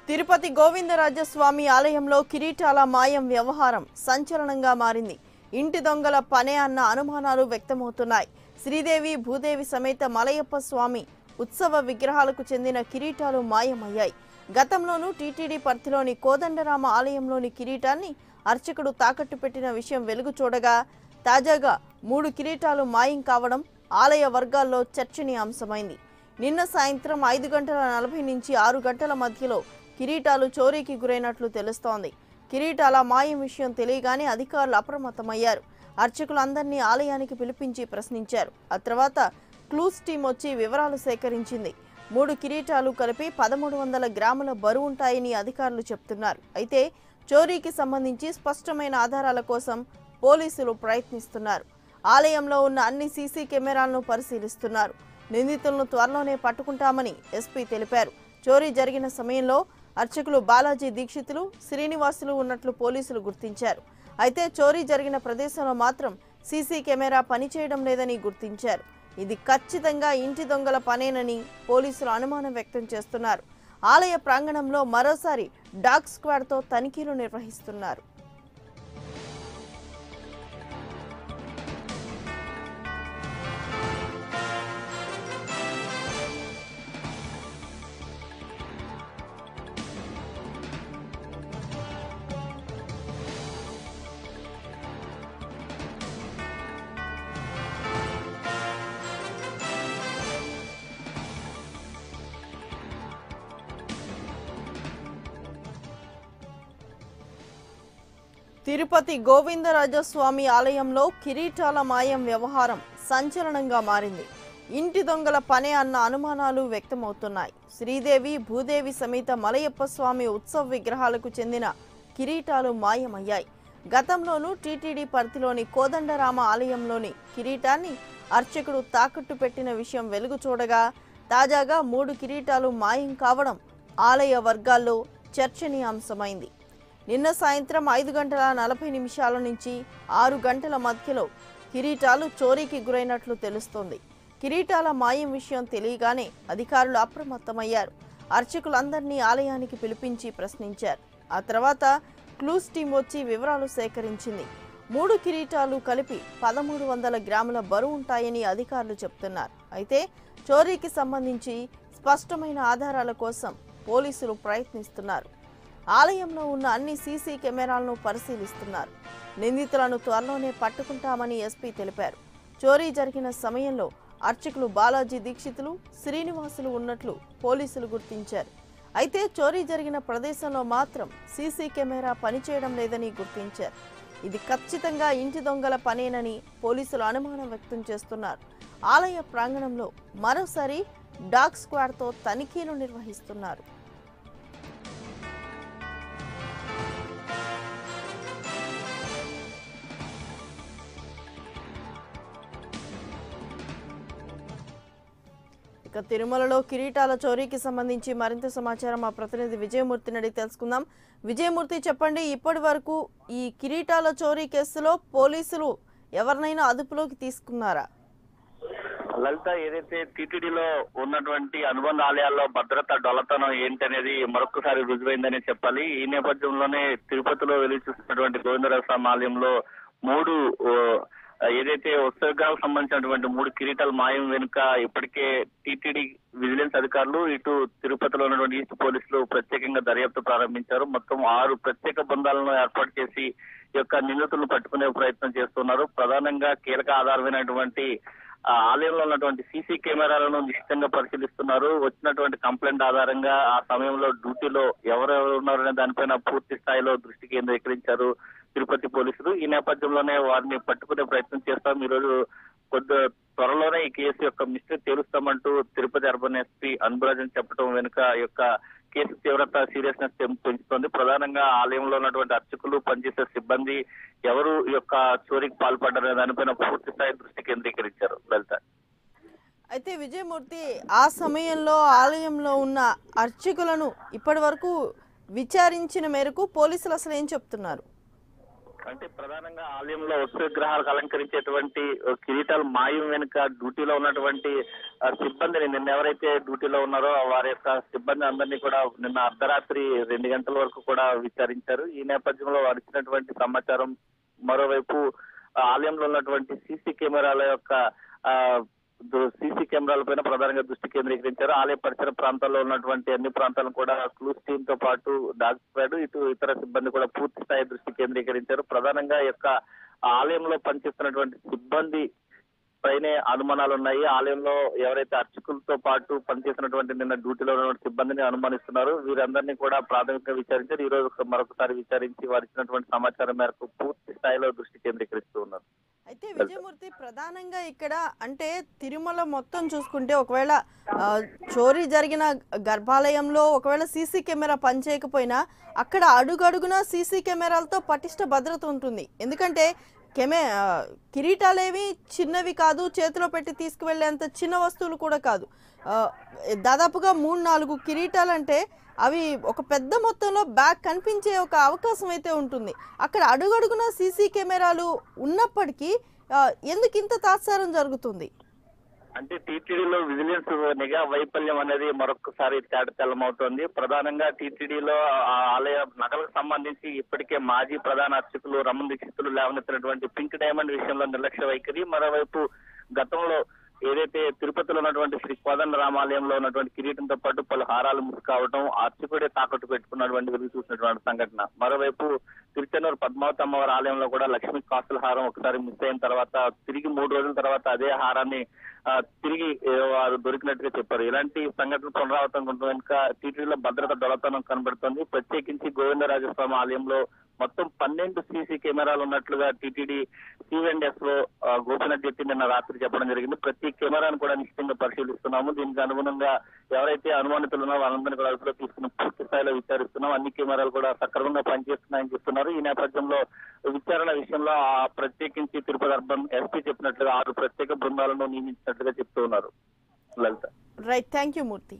తిరుపతి గోవిందరాజస్వామి ఆలయంలో కిరీటాల మాయం వ్యవహారం సంచలనంగా మారింది. ఇంటి దొంగల పనే అన్న అనుమానాలు వ్యక్తమవుతున్నాయి. శ్రీదేవి భూదేవి సమేత మలయప్ప స్వామి ఉత్సవ విగ్రహాలకు చెందిన కిరీటాలు మాయమయ్యాయి. గతంలోనూ టీటీడీ పరిధిలోని కోదండరామ ఆలయంలోని కిరీటాన్ని అర్చకుడు తాకట్టు పెట్టిన విషయం వెలుగు చూడగా తాజాగా 3 కిరీటాలు మాయం కావడం ఆలయ వర్గాల్లో చర్చనీయాంశమైంది. నిన్న సాయంత్రం 5:40 నుంచి 6 గంటల మధ్యలో కిరీటాలు చోరీకి గురైనట్లు తెలుస్తోంది. కిరీటాల మాయం విషయం తెలియగానే అధికారులు అప్రమత్తమయ్యారు. అర్చకులందరినీ ఆలయానికి పిలిపించి ప్రశ్నించారు. ఆ తర్వాత క్లూస్ టీం వచ్చి వివరాలు సేకరించింది. 3 కిరీటాలు కలిపి 1300 గ్రాముల బరువు ఉంటాయని అధికారులు చెప్తున్నారు. అయితే చోరీకి సంబంధించి స్పష్టమైన ఆధారాల కోసం పోలీసులు ప్రయత్నిస్తున్నారు. ఆలయంలో ఉన్న అన్ని సీసీ కెమెరాలను పరిశీలిస్తున్నారు. నిందితులను త్వరలోనే పట్టుకుంటామని ఎస్పీ తెలిపారు. చోరీ జరిగిన సమయంలో అర్చకులు బాలాజీ దీక్షితులు, శ్రీనివాసులు ఉన్నట్లు పోలీసులు గుర్తించారు. అయితే చోరీ జరిగిన ప్రదేశంలో మాత్రం సీసీ కెమెరా పనిచేయడం లేదని గుర్తించారు. ఇది ఖచ్చితంగా ఇంటి దొంగల పనేనని పోలీసులు అనుమానం వ్యక్తం చేస్తున్నారు. ఆలయ ప్రాంగణంలో మరోసారి డాగ్ స్క్వాడ్తో తనిఖీలు నిర్వహిస్తున్నారు. తిరుపతి గోవిందరాజస్వామి ఆలయంలో కిరీటాల మాయం వ్యవహారం సంచలనంగా మారింది. ఇంటి దొంగల పనే అన్న అనుమానాలు వ్యక్తమవుతున్నాయి. శ్రీదేవి భూదేవి సమేత మలయప్ప స్వామి ఉత్సవ విగ్రహాలకు చెందిన కిరీటాలు మాయమయ్యాయి. గతంలోనూ టీటీడీ పరిధిలోని కోదండరామ ఆలయంలోని కిరీటాన్ని అర్చకుడు తాకట్టు పెట్టిన విషయం వెలుగు చూడగా తాజాగా 3 కిరీటాలు మాయం కావడం ఆలయ వర్గాల్లో చర్చనీయాంశమైంది. నిన్న సాయంత్రం 5:40 నుంచి 6 గంటల మధ్యలో కిరీటాలు చోరీకి గురైనట్లు తెలుస్తోంది. కిరీటాల మాయం విషయం తెలియగానే అధికారులు అప్రమత్తమయ్యారు. అర్చకులందరినీ ఆలయానికి పిలిపించి ప్రశ్నించారు. ఆ తర్వాత క్లూస్ టీం వచ్చి వివరాలు సేకరించింది. 3 కిరీటాలు కలిపి 1300 గ్రాముల బరువు ఉంటాయని అధికారులు చెప్తున్నారు. అయితే చోరీకి సంబంధించి స్పష్టమైన ఆధారాల కోసం పోలీసులు ప్రయత్నిస్తున్నారు. ఆలయంలో ఉన్న అన్ని సీసీ కెమెరాలను పరిశీలిస్తున్నారు. నిందితులను త్వరలోనే పట్టుకుంటామని ఎస్పీ తెలిపారు. చోరీ జరిగిన సమయంలో అర్చకులు బాలాజీ దీక్షితులు, శ్రీనివాసులు ఉన్నట్లు పోలీసులు గుర్తించారు. అయితే చోరీ జరిగిన ప్రదేశంలో మాత్రం సీసీ కెమెరా పనిచేయడం లేదని గుర్తించారు. ఇది ఖచ్చితంగా ఇంటి దొంగల పనేనని పోలీసులు అనుమానం వ్యక్తం చేస్తున్నారు. ఆలయ ప్రాంగణంలో మరోసారి డాగ్ స్క్వాడ్తో తనిఖీలు నిర్వహిస్తున్నారు. తిరుమలలో కిరీటాల చోరీకి సంబంధించి మరింత సమాచారం మా ప్రతినిధి విజయమూర్తిని అడిగి తెలుసుకుందాం. విజయమూర్తి, చెప్పండి, ఇప్పటి వరకు ఈ కిరీటాల చోరీ కేసులో పోలీసులు ఎవరినైనా అదుపులోకి తీసుకున్నారా? లలిత, ఏదైతే టీటీడీలో ఉన్నటువంటి అనుబంధ ఆలయాల్లో భద్రత డొల్లతనం ఏంటనేది మరొకసారి రుజువైందని చెప్పాలి. ఈ నేపథ్యంలోనే తిరుపతిలో వెలుగు చూస్తున్నటువంటి గోవిందరాజస్వామి ఆలయంలో 3 ఏదైతే ఉత్సవాలకు సంబంధించినటువంటి 3 కిరీటాల మాయం వెనుక ఇప్పటికే టీటీడీ విజిలెన్స్ అధికారులు, ఇటు తిరుపతిలో ఉన్నటువంటి ఈస్ట్ పోలీసులు ప్రత్యేకంగా దర్యాప్తు ప్రారంభించారు. మొత్తం 6 ప్రత్యేక బృందాలను ఏర్పాటు చేసి ఈ యొక్క నిందితులను పట్టుకునే ప్రయత్నం చేస్తున్నారు. ప్రధానంగా కీలక ఆధారమైనటువంటి ఆలయంలో ఉన్నటువంటి సీసీ కెమెరాలను నిశ్చితంగా పరిశీలిస్తున్నారు. వచ్చినటువంటి కంప్లైంట్ ఆధారంగా ఆ సమయంలో డ్యూటీలో ఎవరెవరు ఉన్నారనే దానిపైన పూర్తి స్థాయిలో దృష్టి కేంద్రీకరించారు తిరుపతి పోలీసులు. ఈ నేపథ్యంలోనే వారిని పట్టుకునే ప్రయత్నం చేస్తాం. ఈ రోజు కొద్ది త్వరలోనే ఈ కేసు యొక్క మిస్టరీ తేలుస్తామంటూ తిరుపతి అర్బన్ ఎస్పీ అన్బురాజన్ చెప్పడం వెనుక యొక్క కేసు తీవ్రత, సీరియస్నెస్ పెంచుతోంది. ప్రధానంగా ఆలయంలో ఉన్నటువంటి అర్చకులు, పనిచేసే సిబ్బంది ఎవరు ఈ యొక్క చోరీకి పాల్పడ్డారనే దానిపైన పూర్తి స్థాయి దృష్టి కేంద్రీకరించారు. లలిత, అయితే విజయమూర్తి, ఆ సమయంలో ఆలయంలో ఉన్న అర్చకులను ఇప్పటి వరకు విచారించిన మేరకు పోలీసులు అసలు ఏం చెప్తున్నారు? అంటే ప్రధానంగా ఆలయంలో ఉత్సవ విగ్రహాలకు అలంకరించేటువంటి కిరీటాలు మాయం వెనుక డ్యూటీలో ఉన్నటువంటి సిబ్బందిని నిన్న ఎవరైతే డ్యూటీలో ఉన్నారో వారి యొక్క సిబ్బంది అందరినీ కూడా నిన్న అర్ధరాత్రి 2 గంటల వరకు కూడా విచారించారు. ఈ నేపథ్యంలో వారు ఇచ్చినటువంటి సమాచారం మరోవైపు ఆలయంలో ఉన్నటువంటి సీసీ కెమెరాల యొక్క సీసీ కెమెరాల పైన ప్రధానంగా దృష్టి కేంద్రీకరించారు. ఆలయ పరిసర ప్రాంతాల్లో ఉన్నటువంటి అన్ని ప్రాంతాలను కూడా క్లూస్ టీమ్ తో పాటు డాగ్ స్క్వాడ్ ఇటు ఇతర సిబ్బంది కూడా పూర్తి స్థాయి దృష్టి కేంద్రీకరించారు. ప్రధానంగా యొక్క ఆలయంలో పనిచేస్తున్నటువంటి సిబ్బంది పైనే అనుమానాలు ఉన్నాయి. ఆలయంలో ఎవరైతే అర్చకులతో పాటు పనిచేసినటువంటి నిన్న డ్యూటీలో ఉన్నటువంటి సిబ్బందిని అనుమానిస్తున్నారు. వీరందరినీ కూడా ప్రాథమికంగా విచారించారు. ఈ రోజు మరొకసారి విచారించి వారు ఇచ్చినటువంటి సమాచారం మేరకు పూర్తి స్థాయిలో దృష్టి కేంద్రీకరిస్తూ ఉన్నారు. అయితే విజయమూర్తి ప్రధానంగా ఇక్కడ అంటే తిరుమల మొత్తం చూసుకుంటే ఒకవేళ చోరీ జరిగిన గర్భాలయంలో ఒకవేళ సీసీ కెమెరా పనిచేయకపోయినా అక్కడ అడుగడుగున సీసీ కెమెరాలతో పటిష్ట భద్రత ఉంటుంది. ఎందుకంటే కిరీటాలేవి చిన్నవి కాదు, చేతిలో పెట్టి తీసుకువెళ్లేంత చిన్న వస్తువులు కూడా కాదు. దాదాపుగా 3-4 కిరీటాలంటే అవి ఒక పెద్ద మొత్తంలో బ్యాగ్ కనిపించే ఒక అవకాశం అయితే ఉంటుంది. అక్కడ అడుగడుగున సీసీ కెమెరాలు ఉన్నప్పటికీ ఎందుకు ఇంత తాత్సారం జరుగుతుంది? అంటే టీటీడీలో విజిలెన్స్ నిఘా వైఫల్యం అనేది మరొకసారి తేటతెల్లమవుతోంది. ప్రధానంగా టీటీడీలో ఆలయ నగలకు సంబంధించి ఇప్పటికే మాజీ ప్రధాన అర్చకులు రమణ దీక్షితులు లేవనెత్తినటువంటి పింక్ డైమండ్ విషయంలో నిర్లక్ష్య వైఖరి, మరోవైపు గతంలో ఏదైతే తిరుపతిలో ఉన్నటువంటి శ్రీ కోదండ రామాలయంలో ఉన్నటువంటి కిరీటంతో పాటు పలు హారాలు మిస్ కావడం, అర్చకుడే తాకట్టు పెట్టుకున్నటువంటి వెలుగు చూసినటువంటి సంఘటన. మరోవైపు తిరుచెన్నూరు పద్మావతి అమ్మవారి ఆలయంలో కూడా లక్ష్మీ కాసుల హారం ఒకసారి మిస్ అయిన తర్వాత తిరిగి 3 రోజుల తర్వాత అదే హారాన్ని తిరిగి వారు దొరికినట్టుగా చెప్పారు. ఇలాంటి సంఘటనలు పునరావృతం కనుక టీటీడీలో భద్రత దొలతనం కనబడుతోంది. ప్రత్యేకించి గోవిందరాజస్వామి ఆలయంలో మొత్తం 12 సీసీ కెమెరాలు ఉన్నట్లుగా టీటీడీ CNS గోపినాథ్ రెడ్డి నిన్న రాత్రి చెప్పడం జరిగింది. ప్రతి కెమెరాను కూడా నిశ్చితంగా పరిశీలిస్తున్నాము. దీనికి అనుగుణంగా ఎవరైతే అనుమానితులు ఉన్నారో వాళ్ళందరినీ కూడా అదుపులో తీసుకుని పూర్తి స్థాయిలో విచారిస్తున్నాం. అన్ని కెమెరాలు కూడా సక్రమంగా పనిచేస్తున్నాయని చెప్తున్నారు. ఈ నేపథ్యంలో విచారణ విషయంలో ప్రత్యేకించి తిరుపతి అర్బన్ SP చెప్పినట్లుగా 6 ప్రత్యేక బృందాలను నియమించినట్లుగా చెప్తూ ఉన్నారు. Lalitha. Right, thank you Murthy.